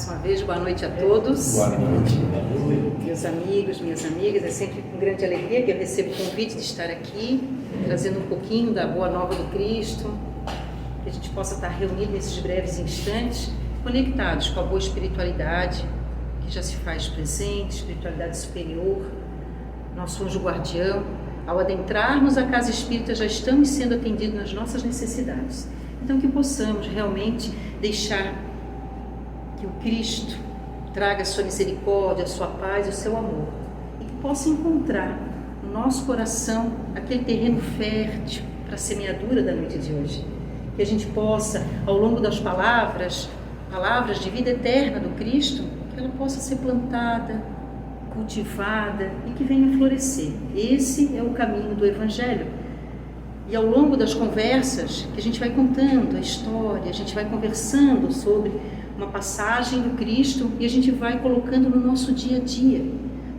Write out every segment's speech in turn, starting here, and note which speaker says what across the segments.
Speaker 1: Mais uma vez, boa noite a todos.
Speaker 2: Boa noite.
Speaker 1: Meus amigos, minhas amigas, é sempre com grande alegria que eu recebo o convite de estar aqui, trazendo um pouquinho da boa nova do Cristo, que a gente possa estar reunido nesses breves instantes, conectados com a boa espiritualidade, que já se faz presente, espiritualidade superior, nosso anjo guardião. Ao adentrarmos a casa espírita, já estamos sendo atendidos nas nossas necessidades. Então, que possamos realmente deixar que o Cristo traga a sua misericórdia, a sua paz e o seu amor, e que possa encontrar no nosso coração aquele terreno fértil para a semeadura da noite de hoje. Que a gente possa, ao longo das palavras de vida eterna do Cristo, que ela possa ser plantada, cultivada e que venha florescer. Esse é o caminho do Evangelho. E ao longo das conversas, que a gente vai contando a história, a gente vai conversando sobre uma passagem do Cristo e a gente vai colocando no nosso dia a dia.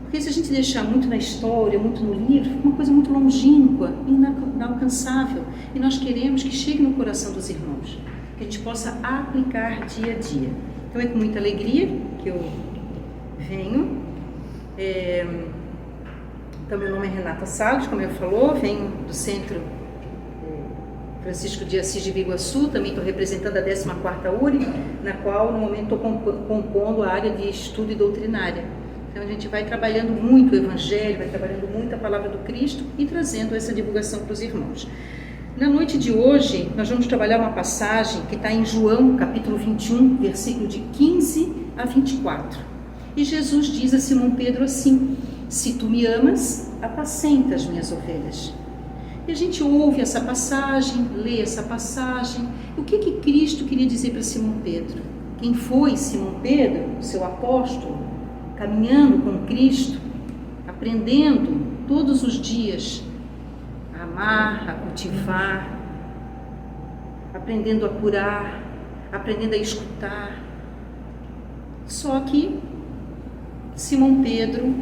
Speaker 1: Porque se a gente deixar muito na história, muito no livro, fica uma coisa muito longínqua, inalcançável. E nós queremos que chegue no coração dos irmãos, que a gente possa aplicar dia a dia. Então é com muita alegria que eu venho. Então meu nome é Renata Salles, como eu falou, venho do Centro Francisco de Assis de Biguaçu, também estou representando a 14ª URI, na qual no momento estou compondo a área de estudo e doutrinária. Então a gente vai trabalhando muito o Evangelho, vai trabalhando muito a Palavra do Cristo e trazendo essa divulgação para os irmãos. Na noite de hoje, nós vamos trabalhar uma passagem que está em João, capítulo 21, versículo de 15 a 24. E Jesus diz a Simão Pedro assim: se tu me amas, apacenta as minhas ovelhas. E a gente ouve essa passagem, lê essa passagem. O que Cristo queria dizer para Simão Pedro? Quem foi Simão Pedro, seu apóstolo, caminhando com Cristo, aprendendo todos os dias a amar, a cultivar, aprendendo a curar, aprendendo a escutar. Só que Simão Pedro,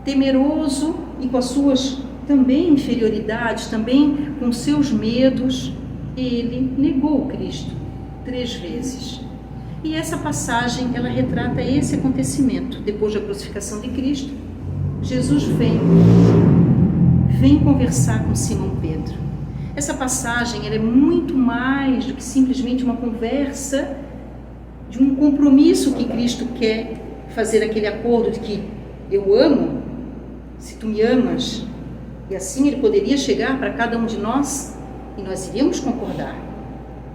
Speaker 1: temeroso e com as suas também inferioridades, também com seus medos, ele negou Cristo 3 vezes. E essa passagem, ela retrata esse acontecimento. Depois da crucificação de Cristo, Jesus vem conversar com Simão Pedro. Essa passagem, ela é muito mais do que simplesmente uma conversa de um compromisso que Cristo quer fazer, aquele acordo de que eu amo, se tu me amas. E assim ele poderia chegar para cada um de nós e nós iríamos concordar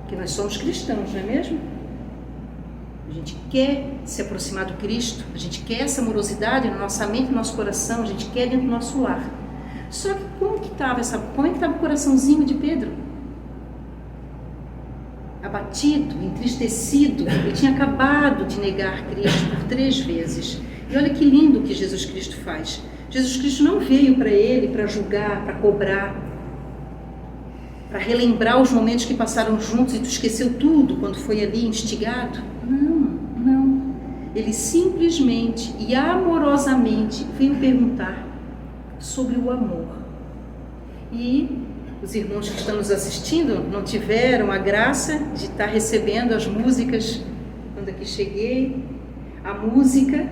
Speaker 1: que nós somos cristãos, não é mesmo? A gente quer se aproximar do Cristo, a gente quer essa amorosidade na nossa mente, no nosso coração, a gente quer dentro do nosso lar. Só que como é que estava o coraçãozinho de Pedro? Abatido, entristecido, ele tinha acabado de negar Cristo por 3 vezes. E olha que lindo o que Jesus Cristo faz. Jesus Cristo não veio para ele para julgar, para cobrar, para relembrar os momentos que passaram juntos e tu esqueceu tudo quando foi ali instigado. Não. Ele simplesmente e amorosamente veio perguntar sobre o amor. E os irmãos que estão nos assistindo não tiveram a graça de estar recebendo as músicas quando aqui cheguei. A música,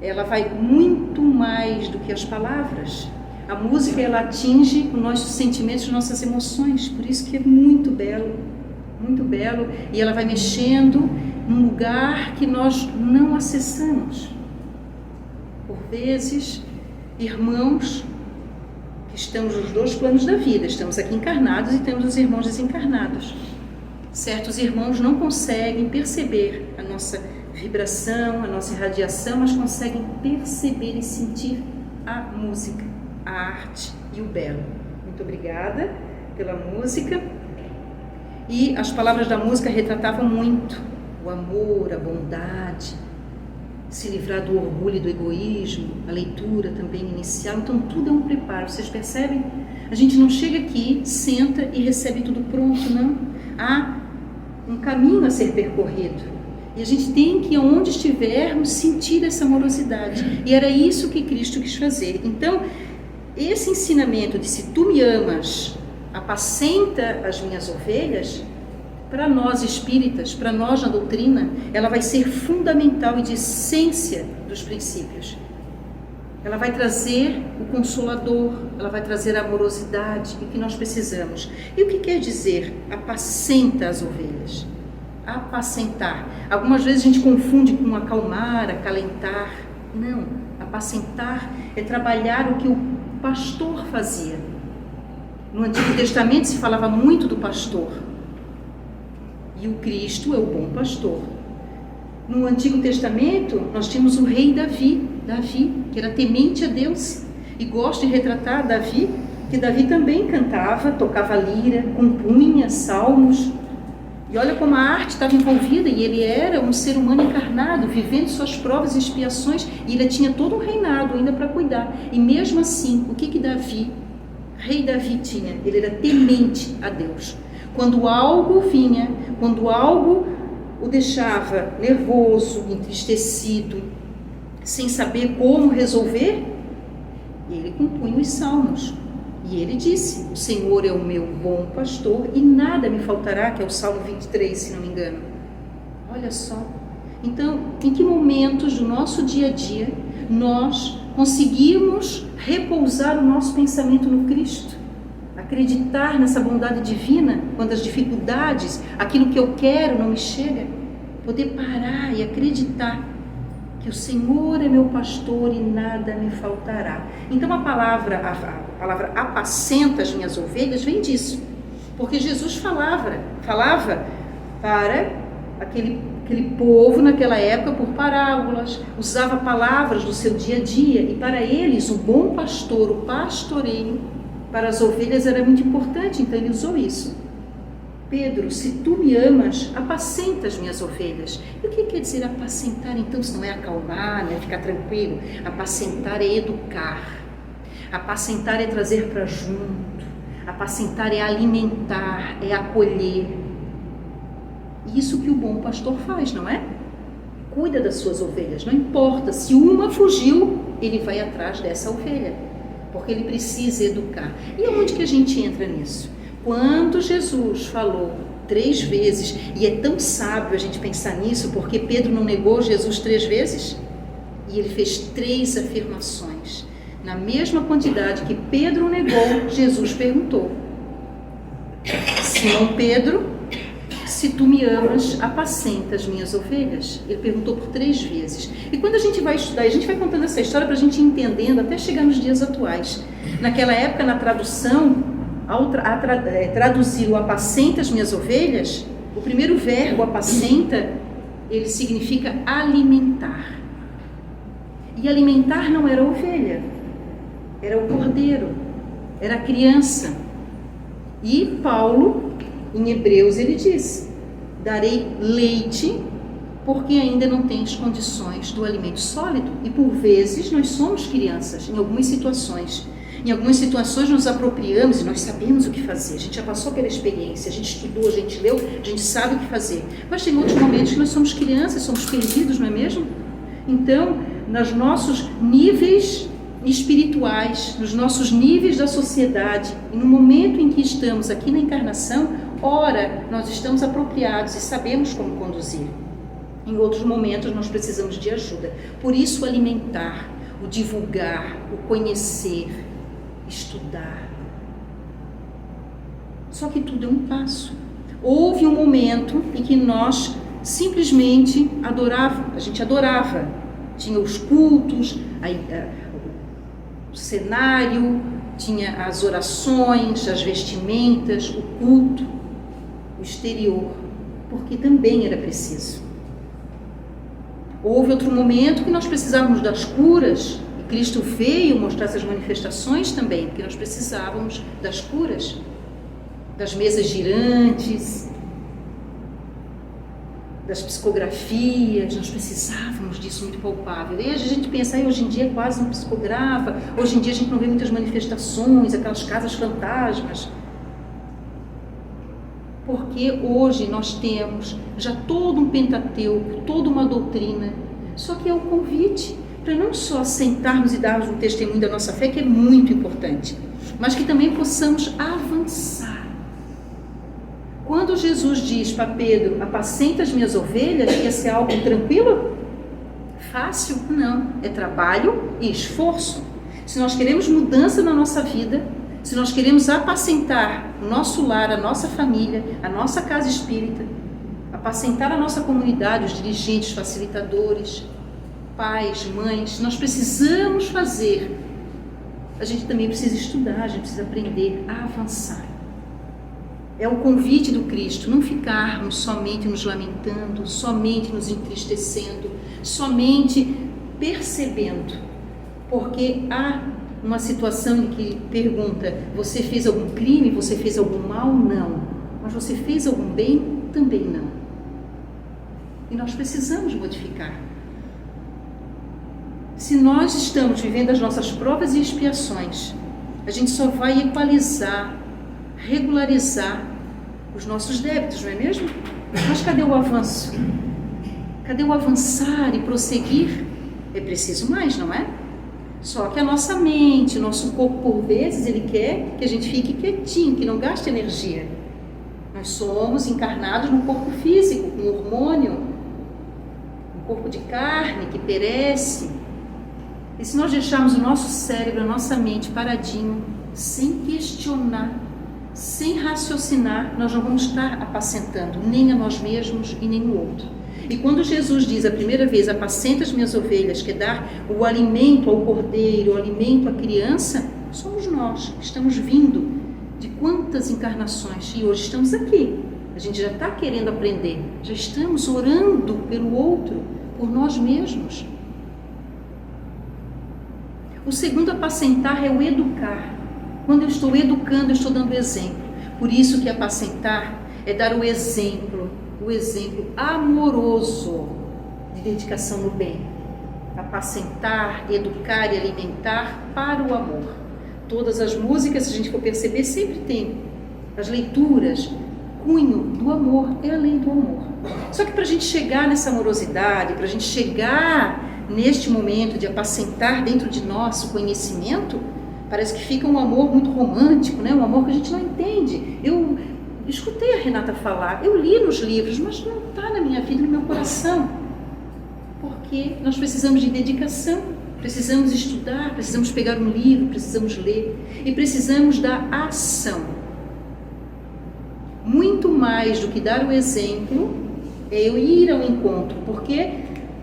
Speaker 1: ela vai muito mais do que as palavras. A música, ela atinge os nossos sentimentos, as nossas emoções, por isso que é muito belo, e ela vai mexendo num lugar que nós não acessamos. Por vezes, irmãos que estamos nos 2 planos da vida, estamos aqui encarnados e temos os irmãos desencarnados. Certos irmãos não conseguem perceber a nossa vibração, a nossa irradiação, mas conseguem perceber e sentir a música, a arte e o belo. Muito obrigada pela música. E as palavras da música retratavam muito o amor, a bondade, se livrar do orgulho e do egoísmo, a leitura também inicial. Então tudo é um preparo, vocês percebem? A gente não chega aqui, senta e recebe tudo pronto, não. Há um caminho a ser percorrido. E a gente tem que, onde estivermos, sentir essa amorosidade. E era isso que Cristo quis fazer. Então, esse ensinamento de se tu me amas, apacenta as minhas ovelhas, para nós espíritas, para nós na doutrina, ela vai ser fundamental e de essência dos princípios. Ela vai trazer o consolador, ela vai trazer a amorosidade, o que nós precisamos. E o que quer dizer apacenta as ovelhas? Apacentar. Algumas vezes a gente confunde com acalmar, acalentar. Não, apacentar é trabalhar o que o pastor fazia. No Antigo Testamento se falava muito do pastor. E o Cristo é o bom pastor. No Antigo Testamento nós tínhamos o rei Davi, que era temente a Deus. E gosto de retratar Davi, que Davi também cantava, tocava lira, compunha salmos. E olha como a arte estava envolvida, e ele era um ser humano encarnado, vivendo suas provas e expiações, e ele tinha todo um reinado ainda para cuidar. E mesmo assim, o que rei Davi tinha? Ele era temente a Deus. Quando algo vinha, quando algo o deixava nervoso, entristecido, sem saber como resolver, ele compunha os salmos. E ele disse: o Senhor é o meu bom pastor e nada me faltará, que é o Salmo 23, se não me engano. Olha só. Então, em que momentos do nosso dia a dia nós conseguimos repousar o nosso pensamento no Cristo? Acreditar nessa bondade divina, quando as dificuldades, aquilo que eu quero não me chega? Poder parar e acreditar que o Senhor é meu pastor e nada me faltará. Então a palavra apacenta as minhas ovelhas vem disso. Porque Jesus falava para aquele povo naquela época por parábolas, usava palavras do seu dia a dia, e para eles o bom pastor, o pastoreio, para as ovelhas era muito importante, então ele usou isso. Pedro, se tu me amas, apacenta as minhas ovelhas. E o que quer dizer apacentar, então, se não é acalmar, não é ficar tranquilo? Apacentar é educar. Apacentar é trazer para junto. Apacentar é alimentar, é acolher. Isso que o bom pastor faz, não é? Cuida das suas ovelhas. Não importa, se uma fugiu, ele vai atrás dessa ovelha. Porque ele precisa educar. E onde que a gente entra nisso? Quando Jesus falou 3 vezes, e é tão sábio a gente pensar nisso, porque Pedro não negou Jesus 3 vezes, e ele fez 3 afirmações. Na mesma quantidade que Pedro negou, Jesus perguntou: Simão Pedro, se tu me amas, apacenta as minhas ovelhas? Ele perguntou por 3 vezes. E quando a gente vai estudar, a gente vai contando essa história para a gente ir entendendo até chegar nos dias atuais. Naquela época, na tradução, ao traduzir o apacenta as minhas ovelhas, o primeiro verbo apacenta, ele significa alimentar. E alimentar não era a ovelha, era o cordeiro, era a criança. E Paulo, em Hebreus, ele diz: darei leite, porque ainda não tens condições do alimento sólido. E por vezes nós somos crianças, em algumas situações. Em algumas situações nos apropriamos e nós sabemos o que fazer. A gente já passou pela experiência, a gente estudou, a gente leu, a gente sabe o que fazer. Mas tem outros momentos que nós somos crianças, somos perdidos, não é mesmo? Então, nos nossos níveis espirituais, nos nossos níveis da sociedade, e no momento em que estamos aqui na encarnação, ora, nós estamos apropriados e sabemos como conduzir. Em outros momentos nós precisamos de ajuda. Por isso, alimentar, o divulgar, o conhecer, estudar. Só que tudo é um passo. Houve um momento em que nós simplesmente a gente adorava. Tinha os cultos, o cenário, tinha as orações, as vestimentas, o culto, o exterior, porque também era preciso. Houve outro momento que nós precisávamos das curas, e Cristo veio mostrar essas manifestações também, porque nós precisávamos das curas, das mesas girantes, das psicografias, nós precisávamos disso muito palpável. E a gente pensa, hoje em dia quase não psicografa, hoje em dia a gente não vê muitas manifestações, aquelas casas fantasmas. Porque hoje nós temos já todo um Pentateuco, toda uma doutrina, só que é o convite para não só sentarmos e darmos um testemunho da nossa fé, que é muito importante, mas que também possamos avançar. Quando Jesus diz para Pedro, apacenta as minhas ovelhas, ia ser algo tranquilo? Fácil? Não. É trabalho e esforço. Se nós queremos mudança na nossa vida, se nós queremos apacentar o nosso lar, a nossa família, a nossa casa espírita, apacentar a nossa comunidade, os dirigentes, facilitadores, pais, mães, nós precisamos fazer. A gente também precisa estudar, a gente precisa aprender a avançar. É o convite do Cristo, não ficarmos somente nos lamentando, somente nos entristecendo, somente percebendo. Porque há uma situação em que pergunta, você fez algum crime, você fez algum mal? Não. Mas você fez algum bem? Também não. E nós precisamos modificar. Se nós estamos vivendo as nossas provas e expiações, a gente só vai equalizar, regularizar os nossos débitos, não é mesmo? Mas cadê o avanço? Cadê o avançar e prosseguir? É preciso mais, não é? Só que a nossa mente, nosso corpo, por vezes, ele quer que a gente fique quietinho, que não gaste energia. Nós somos encarnados no corpo físico, com hormônio, um corpo de carne que perece. E se nós deixarmos o nosso cérebro, a nossa mente paradinho, sem questionar, sem raciocinar, nós não vamos estar apacentando nem a nós mesmos e nem o outro. E quando Jesus diz a primeira vez, apacenta as minhas ovelhas, que é dar o alimento ao cordeiro, o alimento à criança, somos nós que estamos vindo de quantas encarnações e hoje estamos aqui. A gente já está querendo aprender, já estamos orando pelo outro, por nós mesmos. O segundo apacentar é o educar. Quando eu estou educando, eu estou dando exemplo. Por isso que apacentar é dar o exemplo amoroso de dedicação no bem. Apacentar, educar e alimentar para o amor. Todas as músicas, se a gente for perceber, sempre tem as leituras, cunho do amor, é a lei do amor. Só que para a gente chegar nessa amorosidade, para a gente chegar neste momento de apacentar dentro de nós o conhecimento, parece que fica um amor muito romântico, né? Um amor que a gente não entende. Eu escutei a Renata falar, eu li nos livros, mas não está na minha vida, no meu coração. Porque nós precisamos de dedicação, precisamos estudar, precisamos pegar um livro, precisamos ler e precisamos da ação. Muito mais do que dar o exemplo, é eu ir ao encontro, porque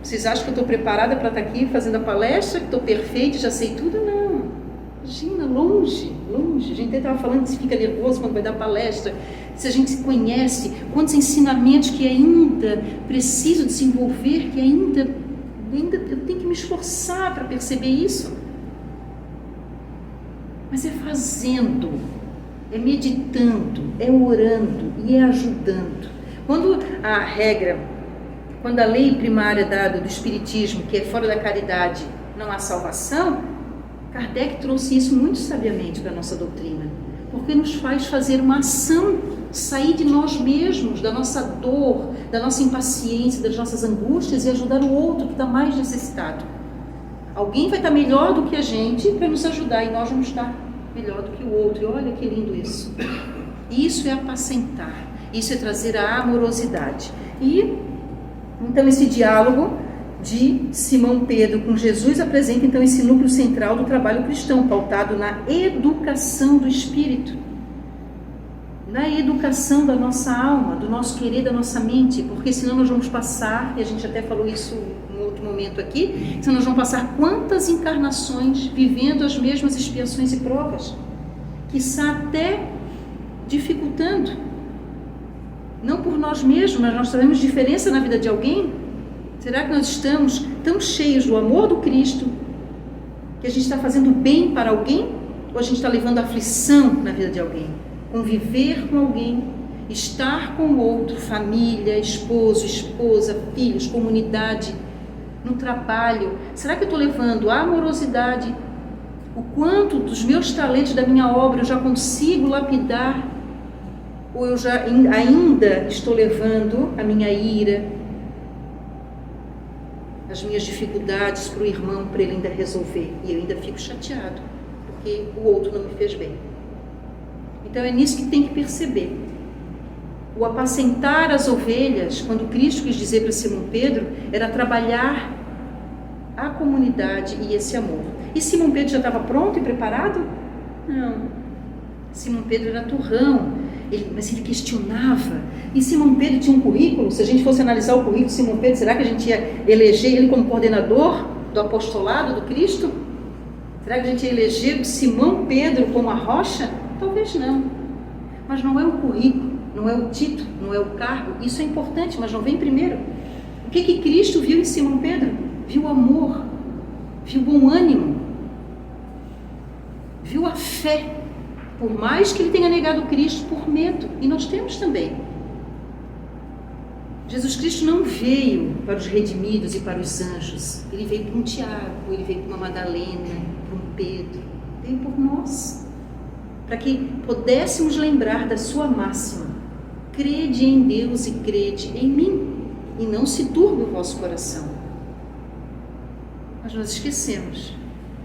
Speaker 1: vocês acham que eu estou preparada para estar aqui fazendo a palestra, que estou perfeita, já sei tudo? Não. Imagina, longe. A gente estava falando que se fica nervoso quando vai dar palestra. Se a gente se conhece, quantos ensinamentos que ainda preciso desenvolver, que ainda eu tenho que me esforçar para perceber isso. Mas é fazendo, é meditando, é orando e é ajudando. Quando a lei primária dada do Espiritismo, que é fora da caridade, não há salvação, Kardec trouxe isso muito sabiamente para a nossa doutrina, porque nos faz fazer uma ação, sair de nós mesmos, da nossa dor, da nossa impaciência, das nossas angústias e ajudar o outro que está mais necessitado. Alguém vai estar melhor do que a gente para nos ajudar e nós vamos estar melhor do que o outro. E olha que lindo isso. Isso é apacentar, isso é trazer a amorosidade. E então esse diálogo de Simão Pedro com Jesus apresenta então esse núcleo central do trabalho cristão, pautado na educação do espírito, na educação da nossa alma, do nosso querer, da nossa mente, porque senão nós vamos passar, e a gente até falou isso em outro momento aqui, senão nós vamos passar quantas encarnações vivendo as mesmas expiações e provas, quiçá até dificultando, não por nós mesmos, mas nós sabemos diferença na vida de alguém. Será que nós estamos tão cheios do amor do Cristo que a gente está fazendo bem para alguém? Ou a gente está levando aflição na vida de alguém? Conviver com alguém, estar com o outro, família, esposo, esposa, filhos, comunidade, no trabalho. Será que eu estou levando a amorosidade? O quanto dos meus talentos, da minha obra, eu já consigo lapidar? Ou eu já ainda estou levando a minha ira, as minhas dificuldades para o irmão, para ele ainda resolver, e eu ainda fico chateado, porque o outro não me fez bem. Então é nisso que tem que perceber. O apacentar as ovelhas, quando Cristo quis dizer para Simão Pedro, era trabalhar a comunidade e esse amor. E Simão Pedro já estava pronto e preparado? Não. Simão Pedro era turrão, mas ele questionava. E Simão Pedro tinha um currículo. Se a gente fosse analisar o currículo de Simão Pedro, será que a gente ia eleger ele como coordenador do apostolado do Cristo? Será que a gente ia eleger Simão Pedro como a rocha? Talvez não. Mas não é o currículo, não é o título, não é o cargo. Isso é importante, mas não vem primeiro. O que Cristo viu em Simão Pedro? Viu amor, viu bom ânimo, viu a fé. Por mais que ele tenha negado Cristo por medo, e nós temos também. Jesus Cristo não veio para os redimidos e para os anjos. Ele veio para um Tiago, ele veio para uma Madalena, para um Pedro. Veio por nós. Para que pudéssemos lembrar da sua máxima: crede em Deus e crede em mim, e não se turbe o vosso coração. Mas nós esquecemos.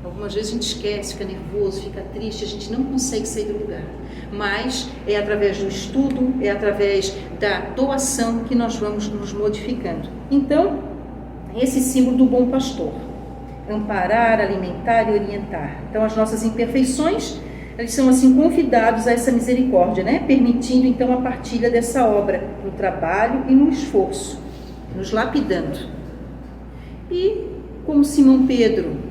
Speaker 1: Algumas vezes a gente esquece, fica nervoso, fica triste, a gente não consegue sair do lugar. Mas é através do estudo, é através da doação que nós vamos nos modificando. Então, esse símbolo do bom pastor: amparar, alimentar e orientar. Então, as nossas imperfeições, eles são assim convidados a essa misericórdia, né? Permitindo então a partilha dessa obra no trabalho e no esforço, nos lapidando. E como Simão Pedro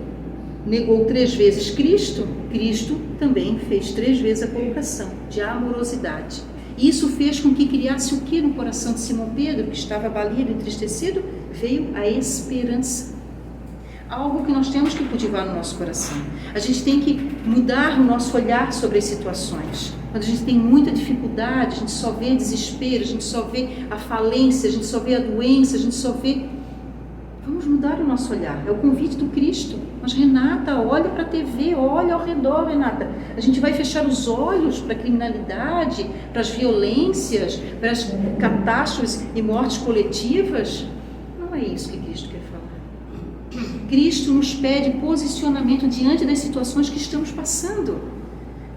Speaker 1: negou 3 vezes Cristo, Cristo também fez 3 vezes a colocação de amorosidade. E isso fez com que criasse o que no coração de Simão Pedro, que estava abalido, entristecido? Veio a esperança. Algo que nós temos que cultivar no nosso coração. A gente tem que mudar o nosso olhar sobre as situações. Quando a gente tem muita dificuldade, a gente só vê desespero, a gente só vê a falência, a gente só vê a doença, a gente só vê... Vamos mudar o nosso olhar. É o convite do Cristo. Mas Renata, olha para a TV, olha ao redor, Renata. A gente vai fechar os olhos para a criminalidade, para as violências, para as catástrofes e mortes coletivas? Não é isso que Cristo quer falar. Cristo nos pede posicionamento diante das situações que estamos passando.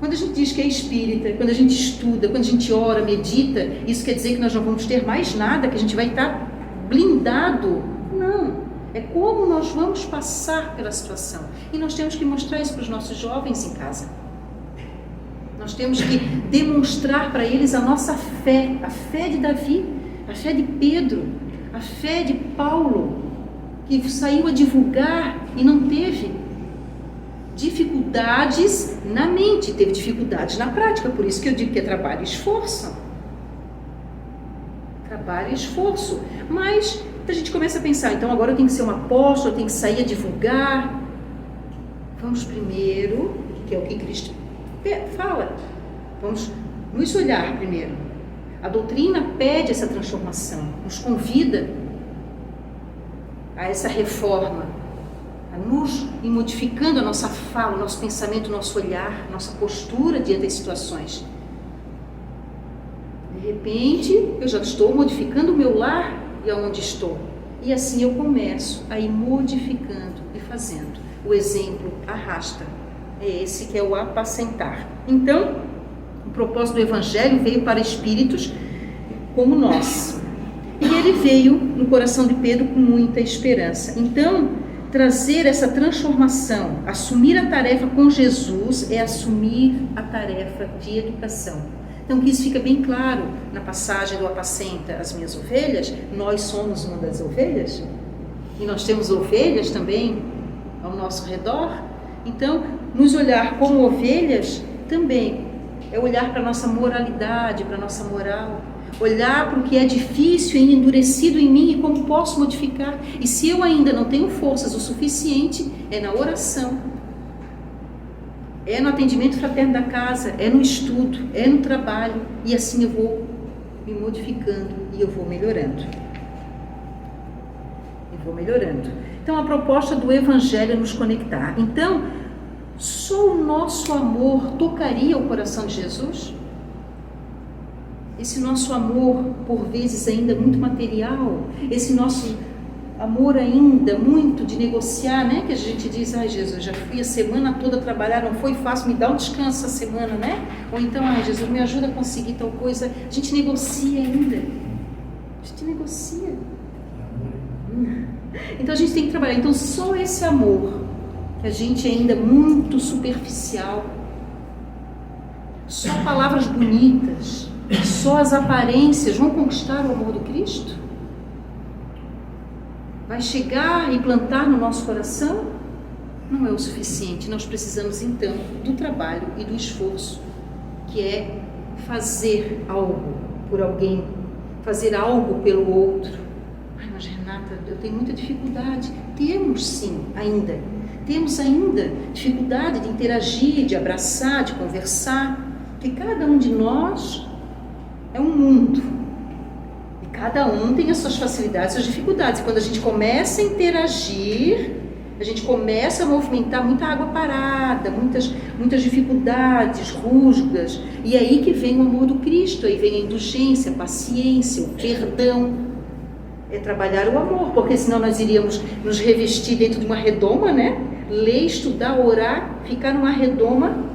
Speaker 1: Quando a gente diz que é espírita, quando a gente estuda, quando a gente ora, medita, isso quer dizer que nós não vamos ter mais nada, que a gente vai estar blindado? Não. É como nós vamos passar pela situação. E nós temos que mostrar isso para os nossos jovens em casa. Nós temos que demonstrar para eles a nossa fé, a fé de Davi, a fé de Pedro, a fé de Paulo, que saiu a divulgar e não teve dificuldades na mente, teve dificuldades na prática. Por isso que eu digo que é trabalho e esforço. Trabalho e esforço. Mas a gente começa a pensar, então agora eu tenho que ser um apóstolo, eu tenho que sair a divulgar. Vamos primeiro, que é o que Cristo fala, vamos nos olhar primeiro. A doutrina pede essa transformação, nos convida a essa reforma, a nos ir modificando a nossa fala, o nosso pensamento, o nosso olhar, a nossa postura diante das situações. De repente, eu já estou modificando o meu lar e aonde estou. E assim eu começo a ir modificando e fazendo. O exemplo arrasta. É esse que é o apacentar. Então, o propósito do Evangelho veio para espíritos como nós. E ele veio no coração de Pedro com muita esperança. Então, trazer essa transformação, assumir a tarefa com Jesus, é assumir a tarefa de educação. Então, que isso fica bem claro na passagem do apacenta as minhas ovelhas. Nós somos uma das ovelhas e nós temos ovelhas também ao nosso redor. Então, nos olhar como ovelhas também é olhar para a nossa moralidade, para a nossa moral, olhar para o que é difícil e endurecido em mim e como posso modificar. E se eu ainda não tenho forças o suficiente, é na oração, é no atendimento fraterno da casa, é no estudo, é no trabalho, e assim eu vou me modificando e eu vou melhorando. Então, a proposta do Evangelho é nos conectar. Então, só o nosso amor tocaria o coração de Jesus? Esse nosso amor, por vezes ainda muito material, esse nosso amor ainda muito de negociar, né? Que a gente diz, ai Jesus, já fui a semana toda trabalhar, não foi fácil, me dá um descanso essa semana, né? Ou então, ai Jesus, me ajuda a conseguir tal coisa. A gente negocia ainda. A gente negocia. Então a gente tem que trabalhar. Então só esse amor, que a gente ainda é muito superficial, só palavras bonitas, só as aparências vão conquistar o amor do Cristo? Vai chegar e plantar no nosso coração? Não é o suficiente. Nós precisamos então do trabalho e do esforço, que é fazer algo por alguém, fazer algo pelo outro. Ai, mas Renata, eu tenho muita dificuldade. Temos sim, ainda. Temos ainda dificuldade de interagir, de abraçar, de conversar, porque cada um de nós é um mundo. Cada um tem as suas facilidades, suas dificuldades. E quando a gente começa a interagir, a gente começa a movimentar muita água parada, muitas dificuldades, rusgas. E aí que vem o amor do Cristo, aí vem a indulgência, a paciência, o perdão. É trabalhar o amor, porque senão nós iríamos nos revestir dentro de uma redoma, né? Ler, estudar, orar, ficar numa redoma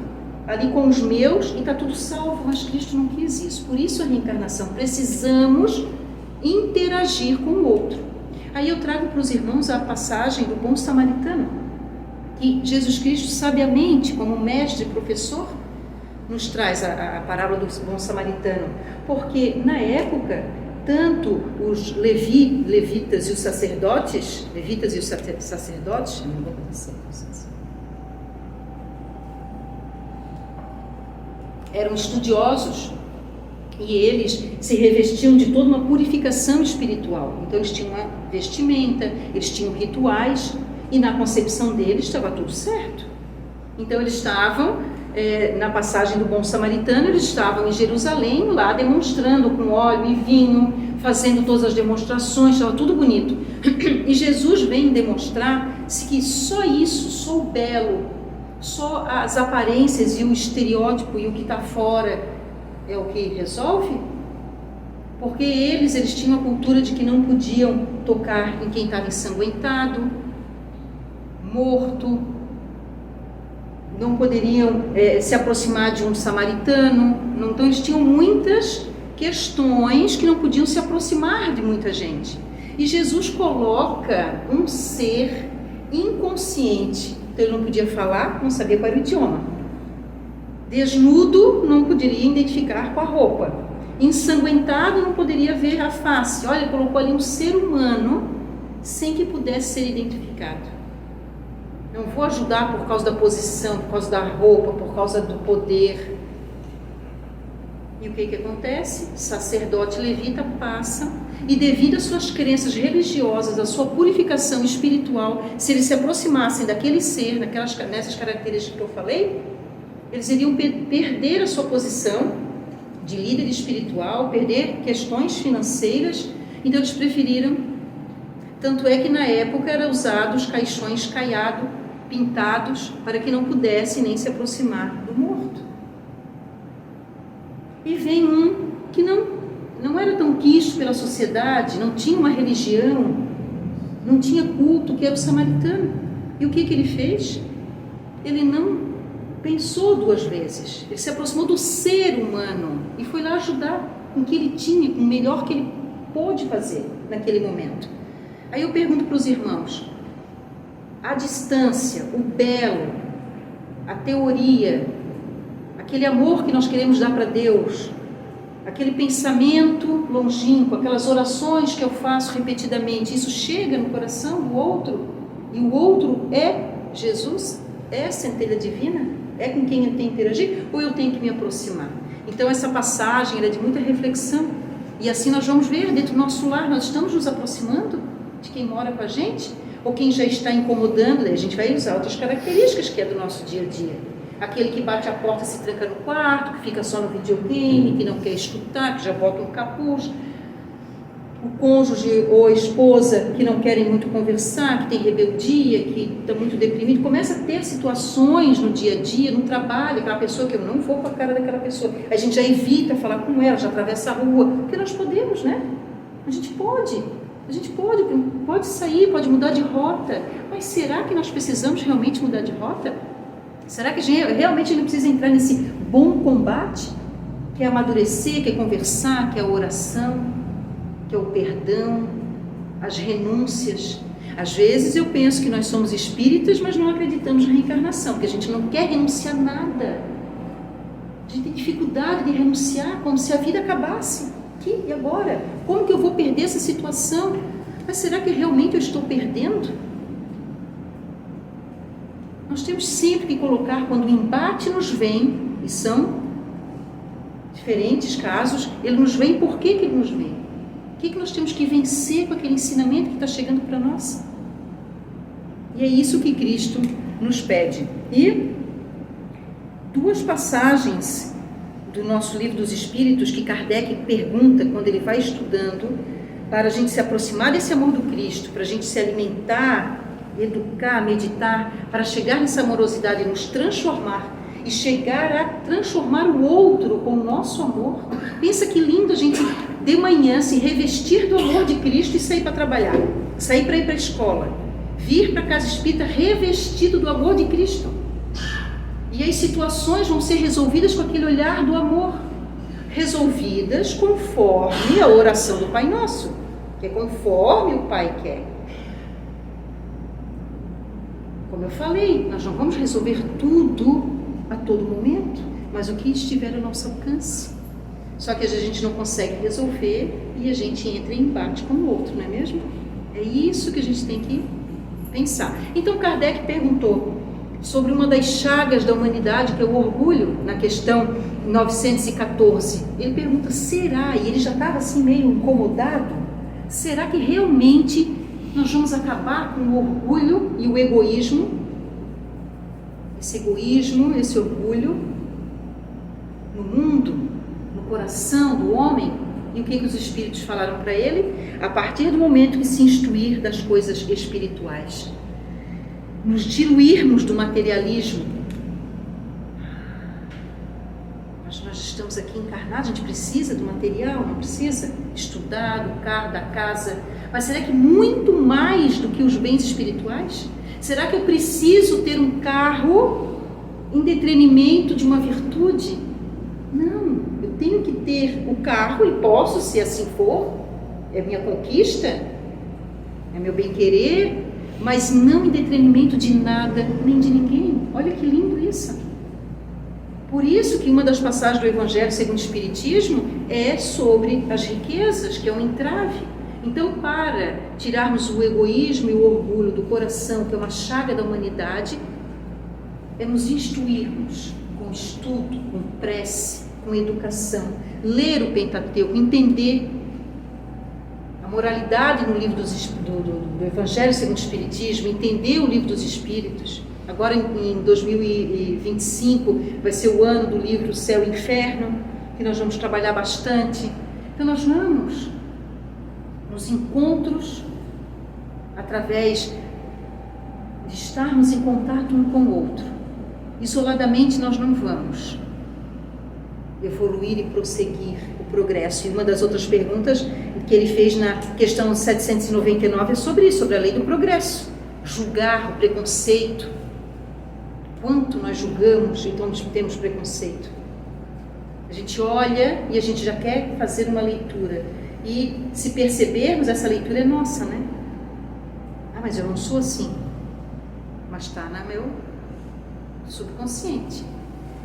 Speaker 1: ali com os meus e está tudo salvo, mas Cristo não quis isso. Por isso a reencarnação, precisamos interagir com o outro. Aí eu trago para os irmãos a passagem do bom samaritano, que Jesus Cristo sabiamente, como mestre e professor, nos traz a parábola do bom samaritano, porque na época, tanto os levitas e os sacerdotes, eram estudiosos, e eles se revestiam de toda uma purificação espiritual. Então eles tinham uma vestimenta, eles tinham rituais, e na concepção deles estava tudo certo. Então eles estavam, na passagem do bom samaritano, eles estavam em Jerusalém, lá demonstrando com óleo e vinho, fazendo todas as demonstrações, estava tudo bonito. E Jesus vem demonstrar que só isso, só o belo, só as aparências e o estereótipo e o que está fora é o que resolve? Porque eles tinham a cultura de que não podiam tocar em quem estava ensanguentado, morto, não poderiam se aproximar de um samaritano. Então eles tinham muitas questões que não podiam se aproximar de muita gente. E Jesus coloca um ser inconsciente. Então ele não podia falar, não sabia qual era o idioma. Desnudo, não poderia identificar com a roupa. Ensanguentado, não poderia ver a face. Olha, ele colocou ali um ser humano sem que pudesse ser identificado. Não vou ajudar por causa da posição, por causa da roupa, por causa do poder. E o que acontece? Sacerdote levita passa, e devido às suas crenças religiosas, à sua purificação espiritual, se eles se aproximassem daquele ser, nessas características que eu falei, eles iriam perder a sua posição de líder espiritual, perder questões financeiras. Então eles preferiram, tanto é que na época eram usados caixões caiados, pintados, para que não pudesse nem se aproximar do morto. E vem um que não era tão quisto pela sociedade, não tinha uma religião, não tinha culto, que era o samaritano. E o que ele fez? Ele não pensou duas vezes, ele se aproximou do ser humano e foi lá ajudar com o que ele tinha, com o melhor que ele pôde fazer naquele momento. Aí eu pergunto para os irmãos, a distância, o belo, a teoria, aquele amor que nós queremos dar para Deus, aquele pensamento longínquo, aquelas orações que eu faço repetidamente, isso chega no coração do outro? E o outro é Jesus? É a centelha divina? É com quem eu tenho que interagir? Ou eu tenho que me aproximar? Então essa passagem é de muita reflexão. E assim nós vamos ver dentro do nosso lar, nós estamos nos aproximando de quem mora com a gente? Ou quem já está incomodando? Daí a gente vai usar outras características que é do nosso dia a dia. Aquele que bate a porta, se tranca no quarto, que fica só no videogame, que não quer escutar, que já bota um capuz. O cônjuge ou a esposa que não querem muito conversar, que tem rebeldia, que está muito deprimido, começa a ter situações no dia a dia, no trabalho, aquela pessoa que eu não vou com a cara daquela pessoa. A gente já evita falar com ela, já atravessa a rua, porque nós podemos, né? A gente pode. A gente pode sair, pode mudar de rota, mas será que nós precisamos realmente mudar de rota? Será que realmente a gente precisa entrar nesse bom combate? Que é amadurecer, que é conversar, que é a oração, que é o perdão, as renúncias. Às vezes eu penso que nós somos espíritas, mas não acreditamos na reencarnação, porque a gente não quer renunciar a nada. A gente tem dificuldade de renunciar, como se a vida acabasse. Aqui e agora? Como que eu vou perder essa situação? Mas será que realmente eu estou perdendo? Nós temos sempre que colocar, quando o embate nos vem, e são diferentes casos, ele nos vem, por que ele nos vem? O que nós temos que vencer com aquele ensinamento que está chegando para nós? E é isso que Cristo nos pede. E duas passagens do nosso Livro dos Espíritos que Kardec pergunta quando ele vai estudando, para a gente se aproximar desse amor do Cristo, para a gente se alimentar, educar, meditar, para chegar nessa amorosidade e nos transformar e chegar a transformar o outro com o nosso amor. Pensa que lindo a gente de manhã se revestir do amor de Cristo e sair para trabalhar, sair para ir para a escola, vir para a casa espírita revestido do amor de Cristo. E as situações vão ser resolvidas com aquele olhar do amor, resolvidas conforme a oração do Pai Nosso, que é conforme o Pai quer. Como eu falei, nós não vamos resolver tudo a todo momento, mas o que estiver ao nosso alcance. Só que a gente não consegue resolver e a gente entra em embate com o outro, não é mesmo? É isso que a gente tem que pensar. Então Kardec perguntou sobre uma das chagas da humanidade, que é o orgulho, na questão 914. Ele pergunta, será, e ele já estava assim meio incomodado, será que realmente nós vamos acabar com o orgulho e o egoísmo? Esse egoísmo, esse orgulho no mundo, no coração do homem. E o que os espíritos falaram para ele? A partir do momento que se instruir das coisas espirituais, nos diluirmos do materialismo. Mas nós estamos aqui encarnados, a gente precisa do material, não precisa? Estudar, do carro, da casa. Mas será que muito mais do que os bens espirituais? Será que eu preciso ter um carro em detrimento de uma virtude? Não, eu tenho que ter o carro e posso, se assim for, é minha conquista, é meu bem-querer, mas não em detrimento de nada nem de ninguém. Olha que lindo isso. Por isso que uma das passagens do Evangelho segundo o Espiritismo é sobre as riquezas, que é um entrave. Então, para tirarmos o egoísmo e o orgulho do coração, que é uma chaga da humanidade, é nos instruirmos com estudo, com prece, com educação, ler o Pentateuco, entender a moralidade no livro do Evangelho segundo o Espiritismo, entender o livro dos Espíritos. Agora, em 2025, vai ser o ano do livro Céu e Inferno, que nós vamos trabalhar bastante. Então, nós vamos nos encontros, através de estarmos em contato um com o outro. Isoladamente nós não vamos evoluir e prosseguir o progresso. E uma das outras perguntas que ele fez na questão 799 é sobre isso, sobre a lei do progresso. Julgar o preconceito. Quanto nós julgamos, então temos preconceito. A gente olha e a gente já quer fazer uma leitura. E se percebermos, essa leitura é nossa, né? Ah, mas eu não sou assim. Mas está no meu subconsciente.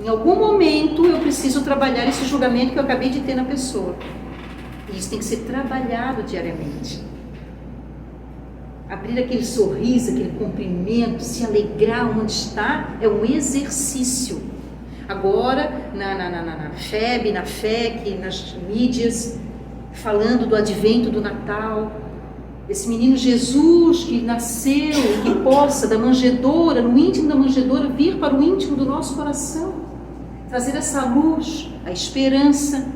Speaker 1: Em algum momento eu preciso trabalhar esse julgamento que eu acabei de ter na pessoa. E isso tem que ser trabalhado diariamente. Abrir aquele sorriso, aquele cumprimento, se alegrar onde está, é um exercício. Agora, na FEB, na FEC, nas mídias, falando do advento do Natal, esse menino Jesus que nasceu, que possa da manjedoura, no íntimo da manjedoura, vir para o íntimo do nosso coração, trazer essa luz, a esperança.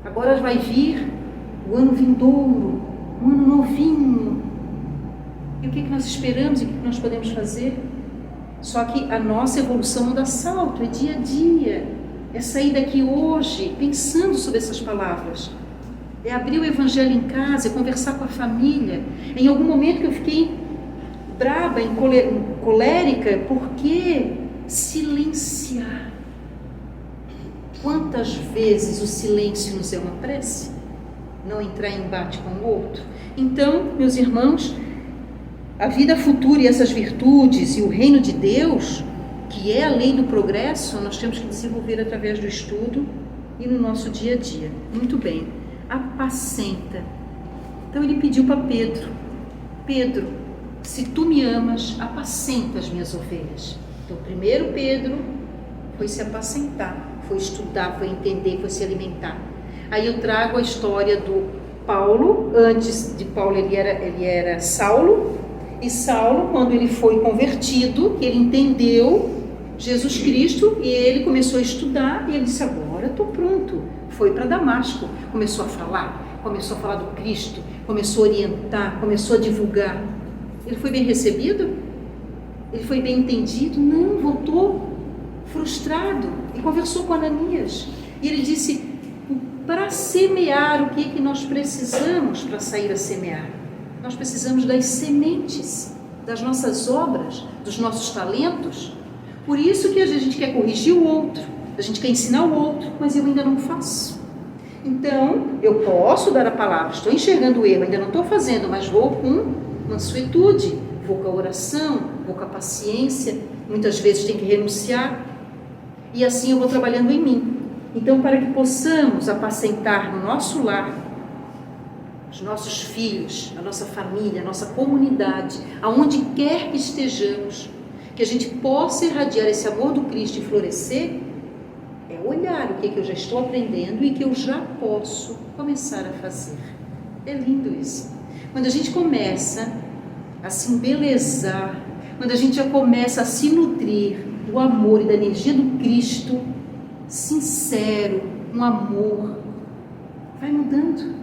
Speaker 1: Agora vai vir o ano vindouro, um ano novinho. E o que nós esperamos e o que nós podemos fazer? Só que a nossa evolução não dá salto, é dia a dia. É sair daqui hoje pensando sobre essas palavras. é abrir o evangelho em casa, é conversar com a família. Em algum momento que eu fiquei braba, colérica, por que silenciar? Quantas vezes o silêncio nos é uma prece? Não entrar em embate com o outro. Então, meus irmãos, a vida futura e essas virtudes e o reino de Deus, que é a lei do progresso, nós temos que desenvolver através do estudo e no nosso dia a dia. Muito bem, apacenta. Então ele pediu para Pedro: Pedro, se tu me amas, apacenta as minhas ovelhas. Então primeiro Pedro foi se apacentar, foi estudar, foi entender, foi se alimentar. Aí eu trago a história do Paulo. Antes de Paulo ele era Saulo, e Saulo, quando ele foi convertido, ele entendeu Jesus Cristo e ele começou a estudar e ele disse: agora estou pronto. Foi para Damasco, começou a falar do Cristo, começou a orientar, começou a divulgar. Ele foi bem recebido? Ele foi bem entendido? Não, voltou frustrado e conversou com Ananias. E ele disse: para semear, o que nós precisamos para sair a semear? Nós precisamos das sementes, das nossas obras, dos nossos talentos. Por isso que a gente quer corrigir o outro, a gente quer ensinar o outro, mas eu ainda não faço. Então, eu posso dar a palavra, estou enxergando o erro, ainda não estou fazendo, mas vou com mansuetude, vou com a oração, vou com a paciência, muitas vezes tem que renunciar, e assim eu vou trabalhando em mim. Então, para que possamos apacentar no nosso lar, os nossos filhos, a nossa família, a nossa comunidade, aonde quer que estejamos, que a gente possa irradiar esse amor do Cristo e florescer, é olhar o que eu já estou aprendendo e que eu já posso começar a fazer. É lindo isso. Quando a gente começa a se embelezar, quando a gente já começa a se nutrir do amor e da energia do Cristo, sincero, um amor, vai mudando.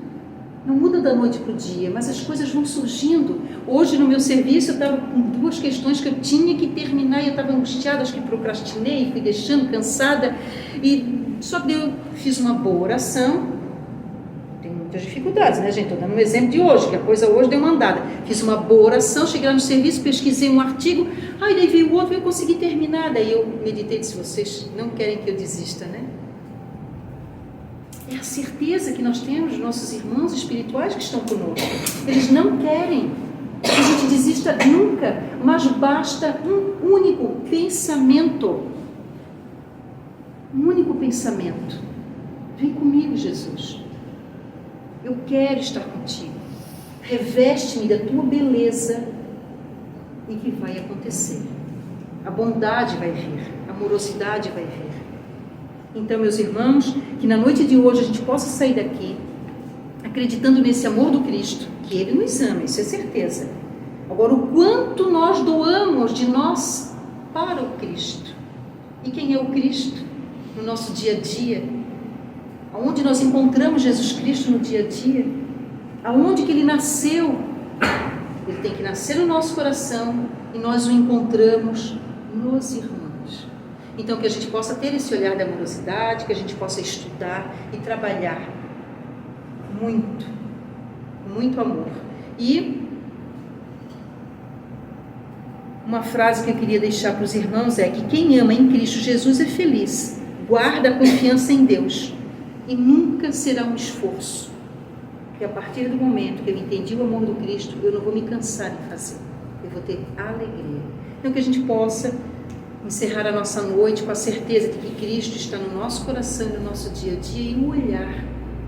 Speaker 1: Não muda da noite para o dia, mas as coisas vão surgindo. Hoje no meu serviço eu estava com 2 questões que eu tinha que terminar e eu estava angustiada, acho que procrastinei, fui deixando, cansada, e só que eu fiz uma boa oração. Tem muitas dificuldades, né, gente? Estou dando um exemplo de hoje, que a coisa hoje deu uma andada. Fiz uma boa oração, cheguei lá no serviço, pesquisei um artigo, daí veio o outro e eu consegui terminar. Daí eu meditei e disse: vocês não querem que eu desista, né? É a certeza que nós temos dos nossos irmãos espirituais que estão conosco. Eles não querem que a gente desista nunca, mas basta um único pensamento. Um único pensamento. Vem comigo, Jesus. Eu quero estar contigo. Reveste-me da tua beleza e que vai acontecer. A bondade vai vir, a amorosidade vai vir. Então, meus irmãos, que na noite de hoje a gente possa sair daqui acreditando nesse amor do Cristo, que Ele nos ama, isso é certeza. Agora, o quanto nós doamos de nós para o Cristo. E quem é o Cristo no nosso dia a dia? Aonde nós encontramos Jesus Cristo no dia a dia? Aonde que Ele nasceu? Ele tem que nascer no nosso coração e nós o encontramos nos irmãos. Então, que a gente possa ter esse olhar de amorosidade, que a gente possa estudar e trabalhar muito, muito amor. E uma frase que eu queria deixar para os irmãos é que quem ama em Cristo Jesus é feliz, guarda a confiança em Deus e nunca será um esforço. Porque a partir do momento que eu entendi o amor do Cristo, eu não vou me cansar de fazer, eu vou ter alegria. Então, que a gente possa encerrar a nossa noite com a certeza de que Cristo está no nosso coração e no nosso dia a dia e no olhar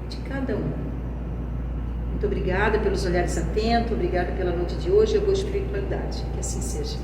Speaker 1: de cada um. Muito obrigada pelos olhares atentos, obrigada pela noite de hoje e a boa espiritualidade. Que assim seja.